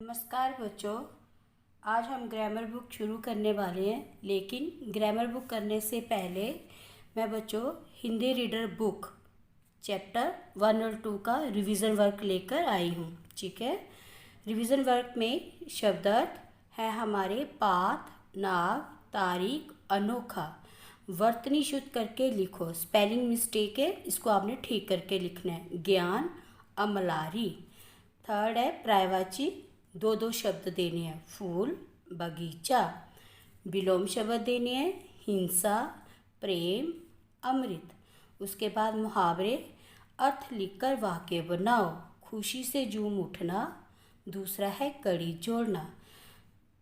नमस्कार बच्चों। आज हम ग्रामर बुक शुरू करने वाले हैं, लेकिन ग्रामर बुक करने से पहले मैं बच्चों हिंदी रीडर बुक चैप्टर 1 और 2 का रिवीजन वर्क लेकर आई हूँ। ठीक है, रिवीजन वर्क में शब्दार्थ है हमारे पात, नाग, तारीख, अनोखा। वर्तनी शुद्ध करके लिखो, स्पेलिंग मिस्टेक है, इसको आपने ठीक करके लिखना है। ज्ञान, अमलारी। थर्ड है पर्यायवाची, दो दो शब्द देने हैं, फूल, बगीचा। विलोम शब्द देने हैं, हिंसा, प्रेम, अमृत। उसके बाद मुहावरे, अर्थ लिखकर वाक्य बनाओ। खुशी से झूम उठना। दूसरा है कड़ी जोड़ना।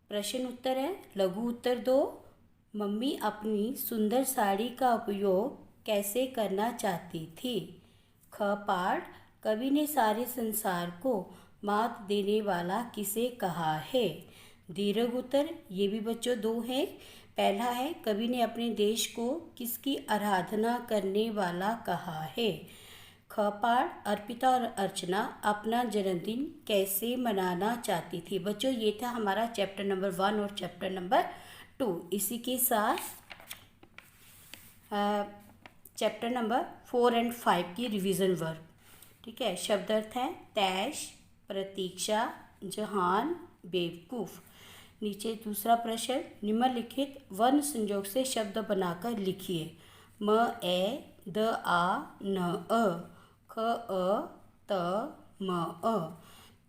प्रश्न उत्तर है, लघु उत्तर दो। मम्मी अपनी सुंदर साड़ी का उपयोग कैसे करना चाहती थी। ख पाठ, कवि ने सारे संसार को मात देने वाला किसे कहा है। दीर्घ उत्तर, ये भी बच्चों दो हैं। पहला है, कवि ने अपने देश को किसकी आराधना करने वाला कहा है। ख पाठ, अर्पिता और अर्चना अपना जन्मदिन कैसे मनाना चाहती थी। बच्चों ये था हमारा चैप्टर नंबर 1 और चैप्टर नंबर 2। इसी के साथ चैप्टर नंबर 4 और 5 की रिवीजन वर्क। ठीक है, शब्दार्थ है तैश, प्रतीक्षा, जहान, बेवकूफ़। नीचे दूसरा प्रश्न, निम्नलिखित वर्ण संयोग से शब्द बनाकर लिखिए। म ए, द आ, न अ, ख अ, त म अ।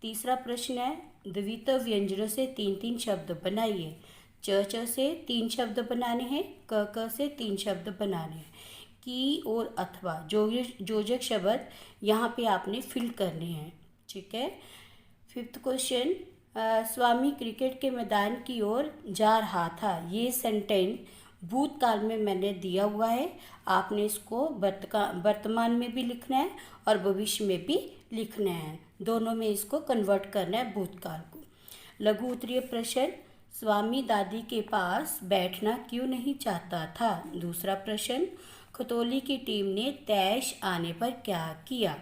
तीसरा प्रश्न है, द्वित्व व्यंजनों से 3-3 शब्द बनाइए। च से 3 शब्द बनाने हैं, क से 3 शब्द बनाने हैं। की और अथवा जोजक शब्द यहाँ पे आपने फिल करने हैं। ठीक है। 5th क्वेश्चन, स्वामी क्रिकेट के मैदान की ओर जा रहा था। ये सेंटेंस भूतकाल में मैंने दिया हुआ है, आपने इसको वर्तमान में भी लिखना है और भविष्य में भी लिखना है, दोनों में इसको कन्वर्ट करना है भूतकाल को। लघु उत्तरीय प्रश्न, स्वामी दादी के पास बैठना क्यों नहीं चाहता था। दूसरा प्रश्न, खतौली की टीम ने तैश आने पर क्या किया।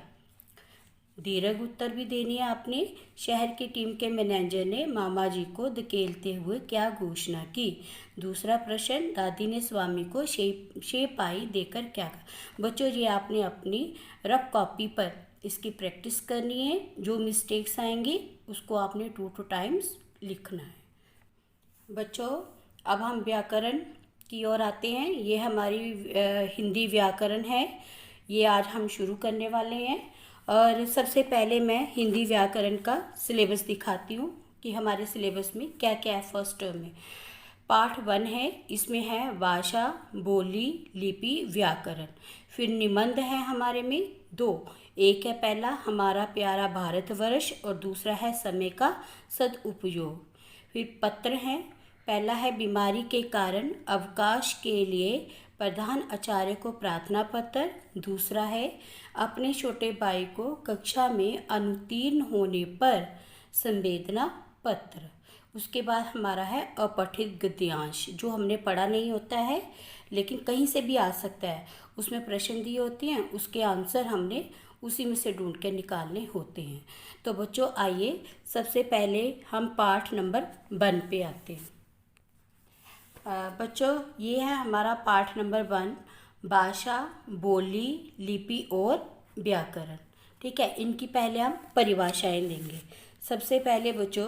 दीर्घ उत्तर भी देनी है आपने। शहर की टीम के मैनेजर ने मामा जी को धकेलते हुए क्या घोषणा की। दूसरा प्रश्न, दादी ने स्वामी को शेपाई देकर क्या कहा। बच्चों ये आपने अपनी रफ कॉपी पर इसकी प्रैक्टिस करनी है। जो मिस्टेक्स आएंगी उसको आपने 2 टाइम्स लिखना है। बच्चों अब हम व्याकरण की ओर आते हैं। ये हमारी हिंदी व्याकरण है, ये आज हम शुरू करने वाले हैं। और सबसे पहले मैं हिंदी व्याकरण का सिलेबस दिखाती हूँ कि हमारे सिलेबस में क्या क्या है। फर्स्ट टर्म में पाठ 1 है, इसमें है भाषा, बोली, लिपि, व्याकरण। फिर निबंध है हमारे में 2। एक है पहला हमारा प्यारा भारतवर्ष और दूसरा है समय का सदुपयोग। फिर पत्र है, पहला है बीमारी के कारण अवकाश के लिए प्रधान आचार्य को प्रार्थना पत्र। दूसरा है अपने छोटे भाई को कक्षा में अनुत्तीर्ण होने पर संवेदना पत्र। उसके बाद हमारा है अपठित गद्यांश, जो हमने पढ़ा नहीं होता है लेकिन कहीं से भी आ सकता है। उसमें प्रश्न दिए होते हैं, उसके आंसर हमने उसी में से ढूंढ के निकालने होते हैं। तो बच्चों आइए सबसे पहले हम पाठ नंबर 1 पे आते हैं। बच्चों ये है हमारा पाठ नंबर 1, भाषा, बोली, लिपि और व्याकरण। ठीक है, इनकी पहले हम परिभाषाएं लेंगे। सबसे पहले बच्चों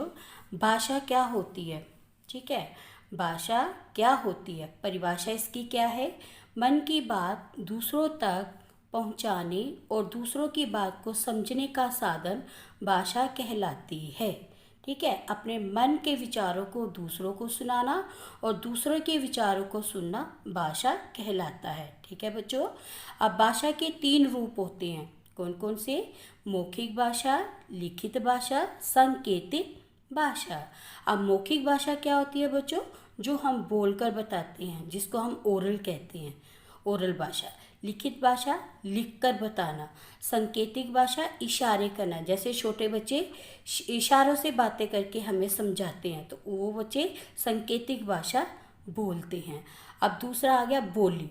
भाषा क्या होती है। ठीक है, भाषा क्या होती है, परिभाषा इसकी क्या है। मन की बात दूसरों तक पहुंचाने और दूसरों की बात को समझने का साधन भाषा कहलाती है। ठीक है, अपने मन के विचारों को दूसरों को सुनाना और दूसरों के विचारों को सुनना भाषा कहलाता है। ठीक है बच्चों, अब भाषा के 3 रूप होते हैं। कौन कौन से। मौखिक भाषा, लिखित भाषा, सांकेतिक भाषा। अब मौखिक भाषा क्या होती है बच्चों, जो हम बोलकर बताते हैं, जिसको हम ओरल कहते हैं, ओरल भाषा। लिखित भाषा, लिखकर बताना। सांकेतिक भाषा, इशारे करना, जैसे छोटे बच्चे इशारों से बातें करके हमें समझाते हैं तो वो बच्चे सांकेतिक भाषा बोलते हैं। अब दूसरा आ गया बोली।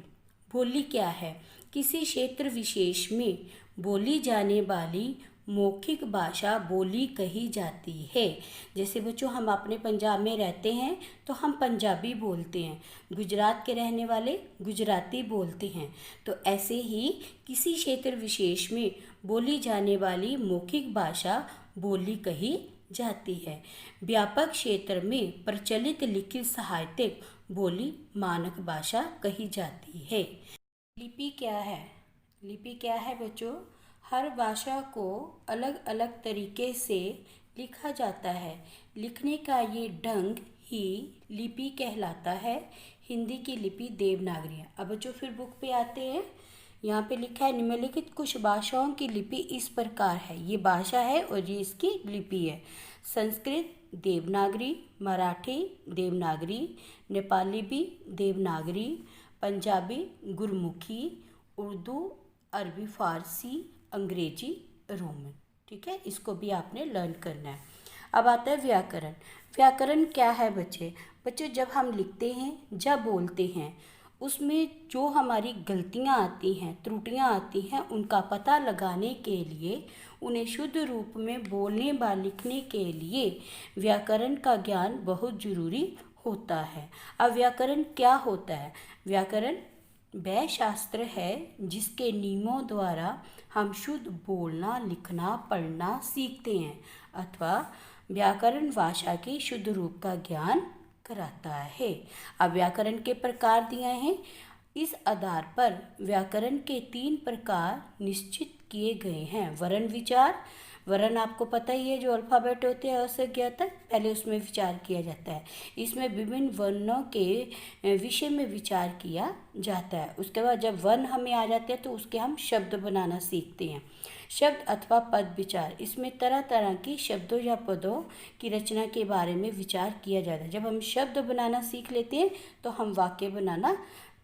बोली क्या है, किसी क्षेत्र विशेष में बोली जाने वाली मौखिक भाषा बोली कही जाती है। जैसे बच्चों हम अपने पंजाब में रहते हैं तो हम पंजाबी बोलते हैं, गुजरात के रहने वाले गुजराती बोलते हैं। तो ऐसे ही किसी क्षेत्र विशेष में बोली जाने वाली मौखिक भाषा बोली कही जाती है। व्यापक क्षेत्र में प्रचलित लिखित साहित्यिक बोली मानक भाषा कही जाती है। लिपि क्या है? लिपि क्या है बच्चों? हर भाषा को अलग अलग तरीके से लिखा जाता है। लिखने का ये ढंग ही लिपि कहलाता है। हिंदी की लिपि देवनागरी है। अब बच्चों फिर बुक पे आते हैं। यहाँ पे लिखा है निम्नलिखित कुछ भाषाओं की लिपि इस प्रकार है। ये भाषा है और ये इसकी लिपि है। संस्कृत देवनागरी, मराठी देवनागरी, नेपाली भी देवनागरी, पंजाबी गुरमुखी, उर्दू, अरबी, फारसी, अंग्रेजी, रोमन। ठीक है, इसको भी आपने लर्न करना है। अब आता है व्याकरण। व्याकरण क्या है बच्चे जब हम लिखते हैं, जब बोलते हैं, उसमें जो हमारी गलतियाँ आती हैं, त्रुटियाँ आती हैं, उनका पता लगाने के लिए, उन्हें शुद्ध रूप में बोलने व लिखने के लिए व्याकरण का ज्ञान बहुत जरूरी होता है। अब व्याकरण क्या होता है? व्याकरण वह शास्त्र है जिसके नियमों द्वारा हम शुद्ध बोलना, लिखना, पढ़ना सीखते हैं, अथवा व्याकरण भाषा के शुद्ध रूप का ज्ञान कराता है। अब व्याकरण के प्रकार दिए हैं। इस आधार पर व्याकरण के 3 प्रकार निश्चित किए गए हैं। वर्ण विचार। वर्ण आपको पता ही है, जो अल्फ़ाबेट होते हैं अ से ज्ञ तक, पहले उसमें विचार किया जाता है। इसमें विभिन्न वर्णों के विषय में विचार किया जाता है। उसके बाद जब वर्ण हमें आ जाते हैं तो उसके हम शब्द बनाना सीखते हैं। शब्द अथवा पद विचार। इसमें तरह तरह की शब्दों या पदों की रचना के बारे में विचार किया जाता है। जब हम शब्द बनाना सीख लेते हैं तो हम वाक्य बनाना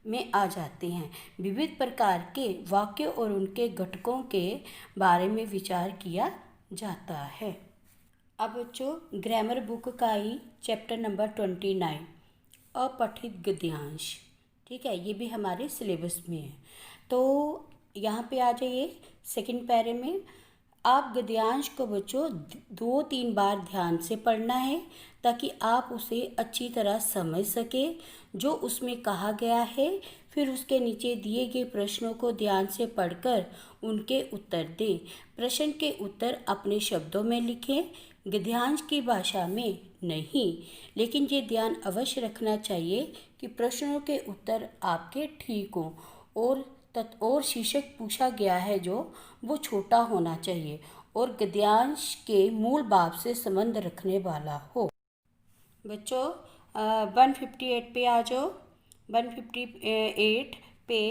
में आ जाते हैं। विविध प्रकार के वाक्य और उनके घटकों के बारे में विचार किया जाता है। अब बच्चों ग्रामर बुक का ही चैप्टर नंबर 29 अपठित गद्यांश। ठीक है, ये भी हमारे सिलेबस में है। तो यहाँ पे आ जाइए सेकंड पैरे में। आप गद्यांश को बच्चों 2-3 बार ध्यान से पढ़ना है ताकि आप उसे अच्छी तरह समझ सके जो उसमें कहा गया है। फिर उसके नीचे दिए गए प्रश्नों को ध्यान से पढ़कर उनके उत्तर दें। प्रश्न के उत्तर अपने शब्दों में लिखें, गद्यांश की भाषा में नहीं। लेकिन ये ध्यान अवश्य रखना चाहिए कि प्रश्नों के उत्तर आपके ठीक हों और शीर्षक पूछा गया है जो वो छोटा होना चाहिए और गद्यांश के मूल भाव से संबंध रखने वाला हो। बच्चों 158 पे आ जाओ। 158 पे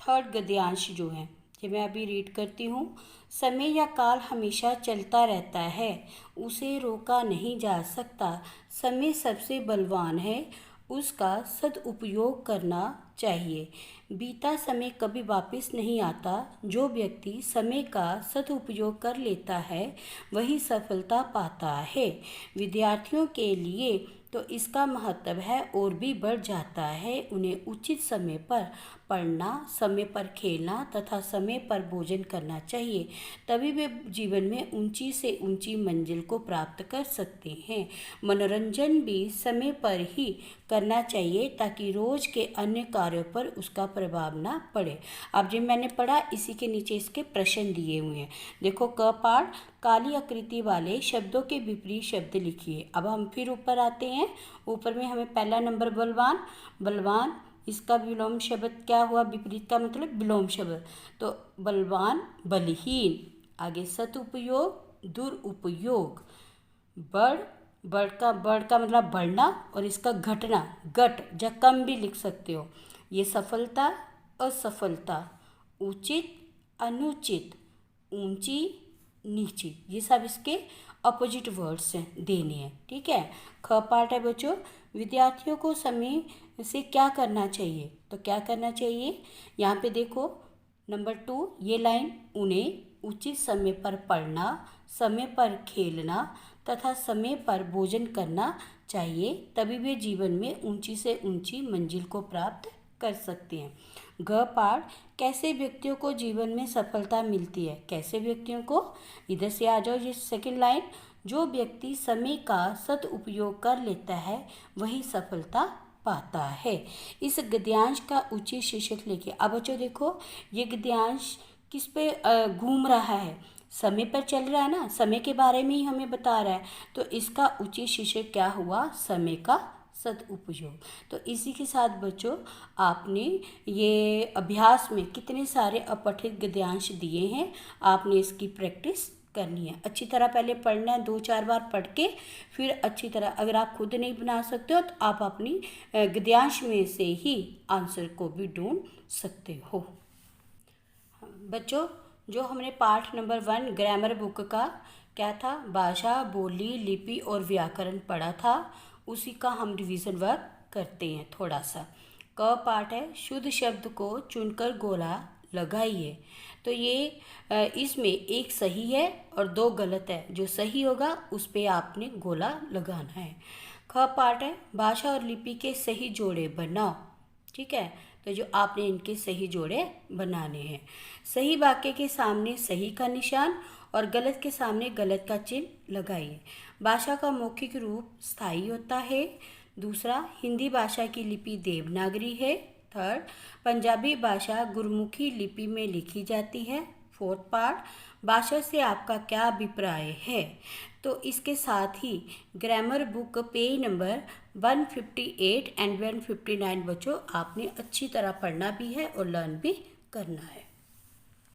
थर्ड गद्यांश जो है, ये मैं अभी रीड करती हूँ। समय या काल हमेशा चलता रहता है, उसे रोका नहीं जा सकता। समय सबसे बलवान है, उसका सदुपयोग करना चाहिए। बीता समय कभी वापस नहीं आता। जो व्यक्ति समय का सदुपयोग कर लेता है वही सफलता पाता है। विद्यार्थियों के लिए तो इसका महत्व है और भी बढ़ जाता है। उन्हें उचित समय पर पढ़ना, समय पर खेलना तथा समय पर भोजन करना चाहिए, तभी वे जीवन में ऊंची से ऊंची मंजिल को प्राप्त कर सकते हैं। मनोरंजन भी समय पर ही करना चाहिए ताकि रोज के अन्य कार्यों पर उसका प्रभाव ना पड़े। अब जो मैंने पढ़ा इसी के नीचे इसके प्रश्न दिए हुए हैं। देखो क पाठ, काली आकृति वाले शब्दों के विपरीत शब्द लिखिए। अब हम फिर ऊपर आते हैं। ऊपर में हमें पहला नंबर बलवान। बलवान इसका विलोम शब्द क्या हुआ? विपरीत का मतलब विलोम शब्द। तो बलवान बलहीन। आगे सदुपयोग दुरुपयोग। बढ़ का मतलब बढ़ना और इसका घटना घट या कम भी लिख सकते हो। ये सफलता असफलता, उचित अनुचित, ऊंची नीची, ये सब इसके अपोजिट वर्ड्स हैं, देने हैं। ठीक है। ख पार्ट है बच्चों, विद्यार्थियों को समय से क्या करना चाहिए? तो क्या करना चाहिए यहाँ पे देखो नंबर 2 ये लाइन, उन्हें उचित समय पर पढ़ना, समय पर खेलना तथा समय पर भोजन करना चाहिए, तभी वे जीवन में ऊंची से ऊंची मंजिल को प्राप्त कर सकते हैं। घ पाठ, कैसे व्यक्तियों को जीवन में सफलता मिलती है। कैसे व्यक्तियों को, इधर से आ जाओ, ये सेकंड लाइन, जो व्यक्ति समय का सदुपयोग कर लेता है वही सफलता पाता है। इस गद्यांश का उचित शीर्षक लेके, अब बच्चों देखो ये गद्यांश किस पे घूम रहा है, समय पर चल रहा है ना, समय के बारे में ही हमें बता रहा है। तो इसका उचित शीर्षक क्या हुआ, समय का सदुपयोग। तो इसी के साथ बच्चों आपने ये अभ्यास में कितने सारे अपठित गद्यांश दिए हैं, आपने इसकी प्रैक्टिस करनी है। अच्छी तरह पहले पढ़ना है, 2-4 बार पढ़ के फिर अच्छी तरह, अगर आप खुद नहीं बना सकते हो तो आप अपनी गद्यांश में से ही आंसर को भी ढूंढ सकते हो। बच्चों जो हमने पाठ नंबर 1 ग्रामर बुक का क्या था, भाषा, बोली, लिपि और व्याकरण पढ़ा था, उसी का हम रिवीजन वर्क करते हैं थोड़ा सा। क पाठ है, शुद्ध शब्द को चुनकर गोला लगाइए। तो ये इसमें एक सही है और 2 गलत है, जो सही होगा उस पे आपने गोला लगाना है। ख पाठ है, भाषा और लिपि के सही जोड़े बनाओ। ठीक है, तो जो आपने इनके सही जोड़े बनाने हैं। सही वाक्य के सामने सही का निशान और गलत के सामने गलत का चिन्ह लगाइए। भाषा का मौखिक रूप स्थायी होता है। दूसरा, हिंदी भाषा की लिपि देवनागरी है। थर्ड, पंजाबी भाषा गुरमुखी लिपि में लिखी जाती है। फोर्थ पार्ट, भाषा से आपका क्या अभिप्राय है। तो इसके साथ ही grammar book page number 158 and 159 बच्चों आपने अच्छी तरह पढ़ना भी है और लर्न भी करना है।